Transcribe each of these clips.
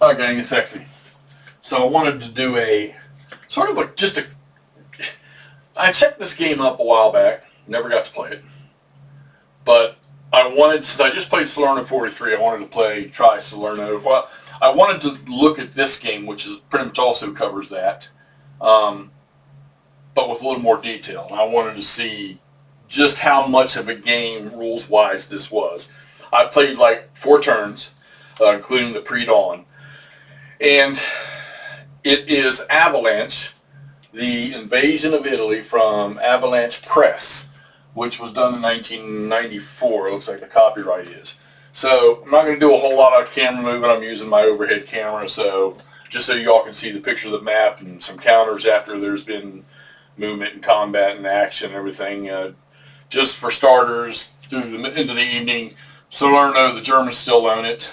Hi gang, it's Sexy. So I wanted to do a sort of I checked this game up a while back, never got to play it, but since I just played Salerno 43, I wanted to try Salerno. Well, I wanted to look at this game, which is pretty much also covers that, but with a little more detail. And I wanted to see just how much of a game, rules-wise, this was. I played like 4 turns, including the pre-dawn. And it is Avalanche, the invasion of Italy from Avalanche Press, which was done in 1994. It looks like the copyright is. So I'm not going to do a whole lot of camera movement. I'm using my overhead camera, so just so y'all can see the picture of the map and some counters after there's been movement and combat and action and everything. Just for starters, into the evening, Salerno, the Germans still own it.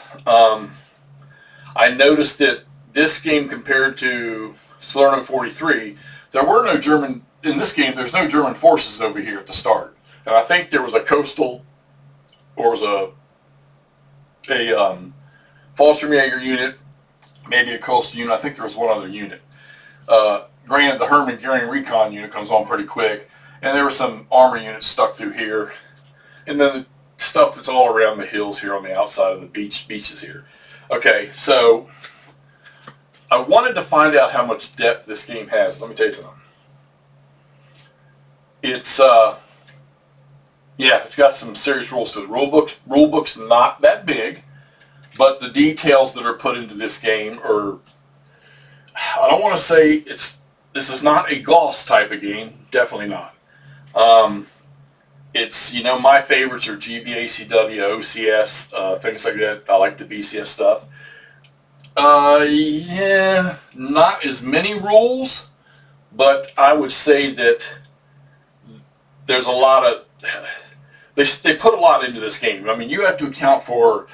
I noticed that this game compared to Salerno 43, there were no German, in this game there's no German forces over here at the start. And I think there was a coastal, or was a Fallschirmjäger unit, maybe a coastal unit. I think there was one other unit. Granted, the Hermann Goering recon unit comes on pretty quick, and there were some armor units stuck through here. And then the stuff that's all around the hills here on the outside of the beaches here. Okay, so I wanted to find out how much depth this game has. Let me tell you something. It's it's got some serious rules to it. Rulebook's not that big, but the details that are put into this game are, I don't want to say this is not a Gauss type of game. Definitely not. It's, my favorites are GBACW, OCS, things like that. I like the BCS stuff. Not as many rules, but I would say that there's a lot of, they put a lot into this game. I mean, you have to account for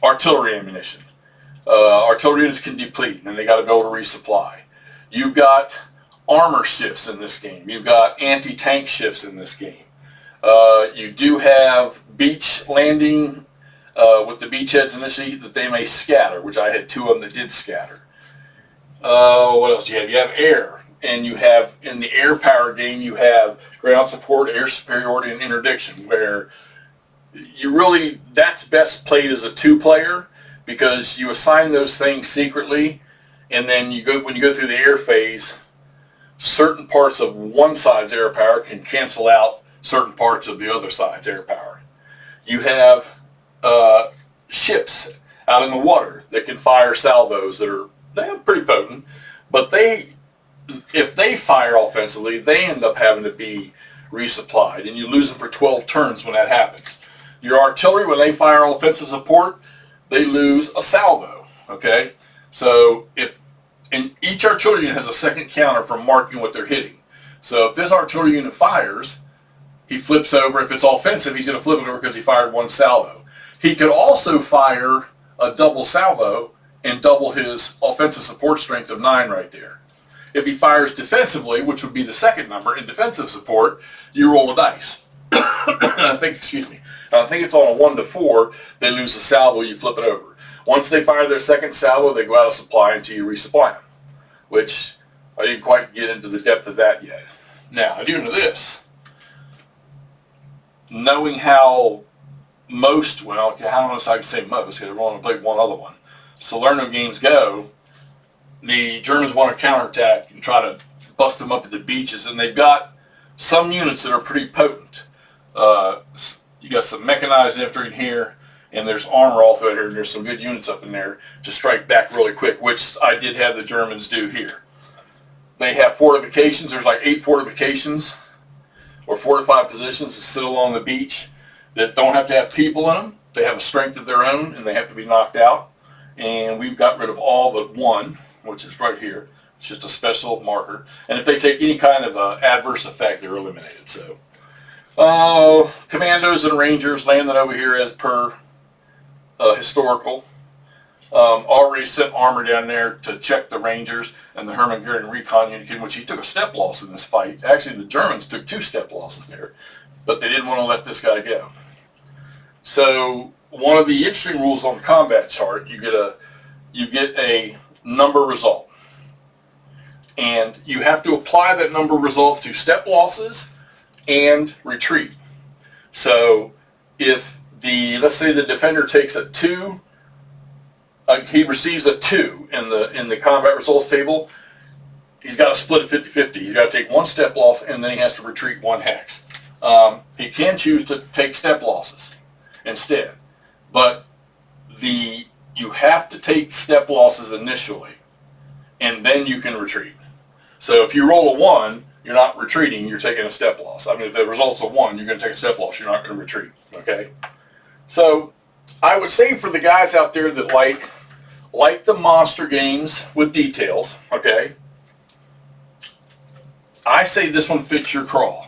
artillery ammunition. Artillery units can deplete, and they got to be able to resupply. You've got armor shifts in this game. You've got anti-tank shifts in this game. You do have beach landing with the beachheads initially that they may scatter, which I had 2 of them that did scatter. What else do you have? You have air, and you have, in the air power game, you have ground support, air superiority, and interdiction, where that's best played as a 2-player, because you assign those things secretly, and then when you go through the air phase, certain parts of one side's air power can cancel out certain parts of the other side's air power. You have ships out in the water that can fire salvos they're pretty potent, but if they fire offensively, they end up having to be resupplied, and you lose them for 12 turns when that happens. Your artillery, when they fire offensive support, they lose a salvo, okay? So and each artillery unit has a second counter for marking what they're hitting. So if this artillery unit fires, he flips over. If it's offensive, he's going to flip it over because he fired 1 salvo. He could also fire a double salvo and double his offensive support strength of 9 right there. If he fires defensively, which would be the second number in defensive support, you roll a dice. I think it's on a 1 to 4. They lose a salvo, you flip it over. Once they fire their second salvo, they go out of supply until you resupply them, which I didn't quite get into the depth of that yet. Now, I do know this. Knowing how I don't know if I can say most, because I've only played one other one, Salerno games go, the Germans want to counterattack and try to bust them up at the beaches, and they've got some units that are pretty potent. You got some mechanized infantry in here, and there's armor all through here, and there's some good units up in there to strike back really quick, which I did have the Germans do here. They have fortifications. There's like 8 fortifications or fortified positions that sit along the beach that don't have to have people in them. They have a strength of their own, and they have to be knocked out. And we've got rid of all but 1, which is right here. It's just a special marker. And if they take any kind of adverse effect, they're eliminated. So, commandos and rangers landed over here as per historical. Already sent armor down there to check the Rangers and the Hermann Goering recon unit, which he took a step loss in this fight. Actually, the Germans took 2 step losses there, but they didn't want to let this guy go. So one of the interesting rules on the combat chart, you get you get a number result. And you have to apply that number result to step losses and retreat. So if let's say the defender takes a 2, he receives a 2 in the combat results table, he's got to split it 50-50. He's got to take 1 step loss, and then he has to retreat 1 hex. He can choose to take step losses instead, but you have to take step losses initially, and then you can retreat. So if you roll a 1, you're not retreating, you're taking a step loss. I mean, if the result's a 1, you're going to take a step loss, you're not going to retreat, okay? So I would say for the guys out there that like the monster games with details, okay, I say this one fits your crawl.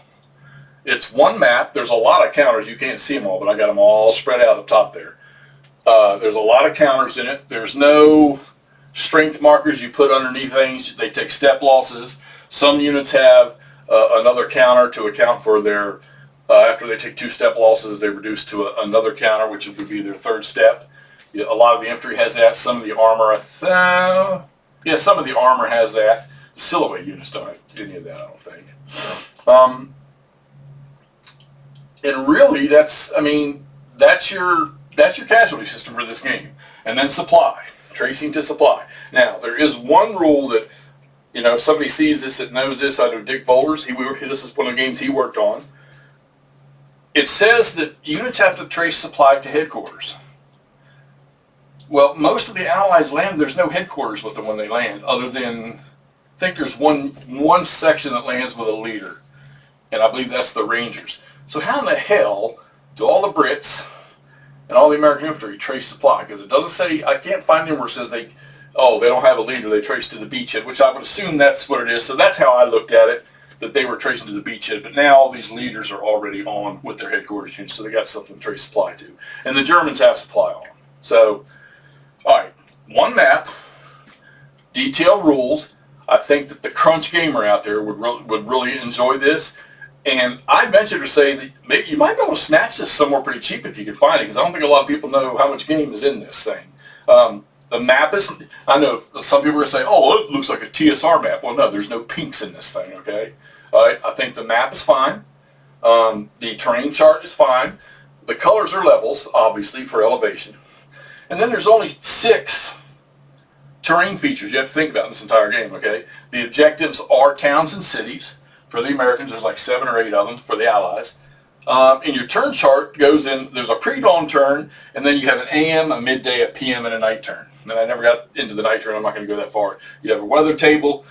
It's 1 map. There's a lot of counters. You can't see them all, but I got them all spread out up top there. There's a lot of counters in it. There's no strength markers you put underneath things. They take step losses. Some units have another counter to account for their, after they take 2 step losses, they reduce to another counter, which would be their 3rd step. A lot of the infantry has that. Some of the armor, some of the armor has that. The silhouette units don't have any of that, I don't think. And really, that's your casualty system for this game. And then supply, tracing to supply. Now, there is one rule that, if somebody sees this that knows this. I know Dick Vollers, this is one of the games he worked on. It says that units have to trace supply to headquarters. Well, most of the Allies land, there's no headquarters with them when they land, other than, I think there's one section that lands with a leader, and I believe that's the Rangers. So how in the hell do all the Brits and all the American infantry trace supply? Because it doesn't say, I can't find anywhere where it says they don't have a leader, they trace to the beachhead, which I would assume that's what it is. So that's how I looked at it, that they were tracing to the beachhead. But now all these leaders are already on with their headquarters units, so they got something to trace supply to. And the Germans have supply on. So, all right, 1 map, detailed rules. I think that the crunch gamer out there would really enjoy this. And I venture to say that maybe you might be able to snatch this somewhere pretty cheap if you could find it, because I don't think a lot of people know how much game is in this thing. The map is, I know some people are going to say, oh, it looks like a TSR map. Well, no, there's no pinks in this thing, okay? All right, I think the map is fine. The terrain chart is fine. The colors are levels, obviously, for elevation. And then there's only 6 terrain features you have to think about in this entire game, okay? The objectives are towns and cities. For the Americans, there's like 7 or 8 of them for the Allies. And your turn chart goes in, there's a pre-dawn turn, and then you have an AM, a midday, a PM, and a night turn. And I never got into the night turn, I'm not going to go that far. You have a weather table,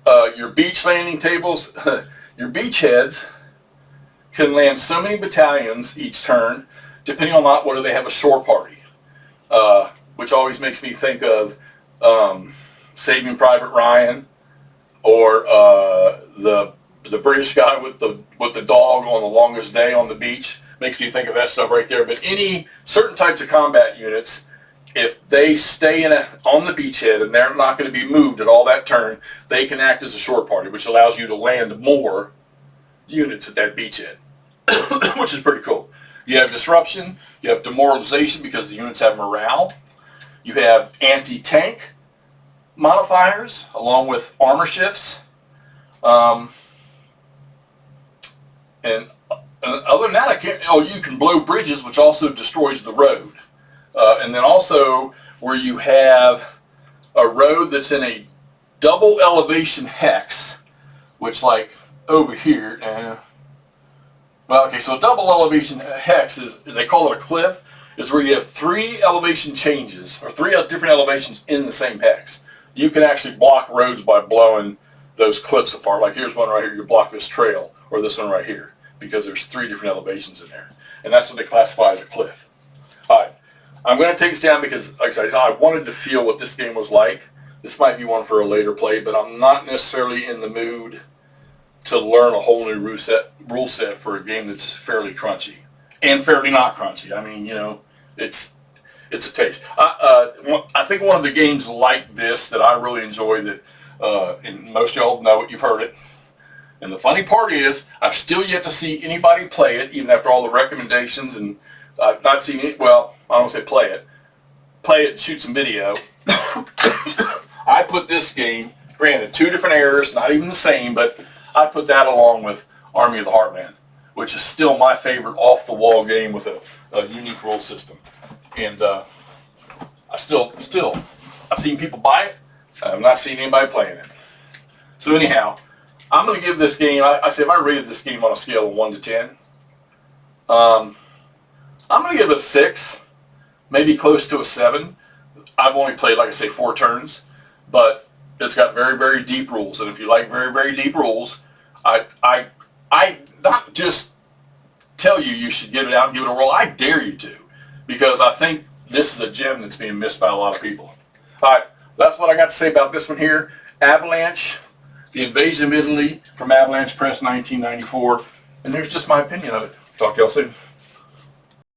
your beach landing tables, your beachheads can land so many battalions each turn, depending on whether they have a shore party, which always makes me think of Saving Private Ryan, or the British guy with the dog on the longest day on the beach. Makes me think of that stuff right there. But any certain types of combat units, if they stay on the beachhead and they're not going to be moved at all that turn, they can act as a shore party, which allows you to land more units at that beachhead, which is pretty cool. You have disruption, you have demoralization because the units have morale, you have anti-tank modifiers along with armor shifts, and other than that, you can blow bridges, which also destroys the road. And then also where you have a road that's in a double elevation hex, which like over here, so a double elevation hex is, they call it a cliff, is where you have 3 elevation changes, or 3 different elevations in the same hex. You can actually block roads by blowing those cliffs apart. Like here's one right here, you block this trail, or this one right here, because there's 3 different elevations in there. And that's what they classify as a cliff. All right, I'm going to take this down because, like I said, I wanted to feel what this game was like. This might be one for a later play, but I'm not necessarily in the mood to learn a whole new rule set for a game that's fairly crunchy and fairly not crunchy. I mean, it's a taste. I think one of the games like this that I really enjoy, that and most of y'all know it, you've heard it. And the funny part is, I've still yet to see anybody play it, even after all the recommendations, and I've not seen it. Well, I don't say play it, play it and shoot some video, I put this game, granted 2 different eras, not even the same, but I put that along with Army of the Heartland, which is still my favorite off-the-wall game with a unique rule system. And I've seen people buy it. I've not seen anybody playing it. So anyhow, I'm going to give this game, I say if I rated this game on a scale of 1 to 10, I'm going to give it a 6, maybe close to a 7. I've only played, like I say, 4 turns, but it's got very, very deep rules. And if you like very, very deep rules, I not just tell you should get it out and give it a roll. I dare you to, because I think this is a gem that's being missed by a lot of people. All right, that's what I got to say about this one here. Avalanche, The Invasion of Italy from Avalanche Press, 1994. And there's just my opinion of it. Talk to y'all soon.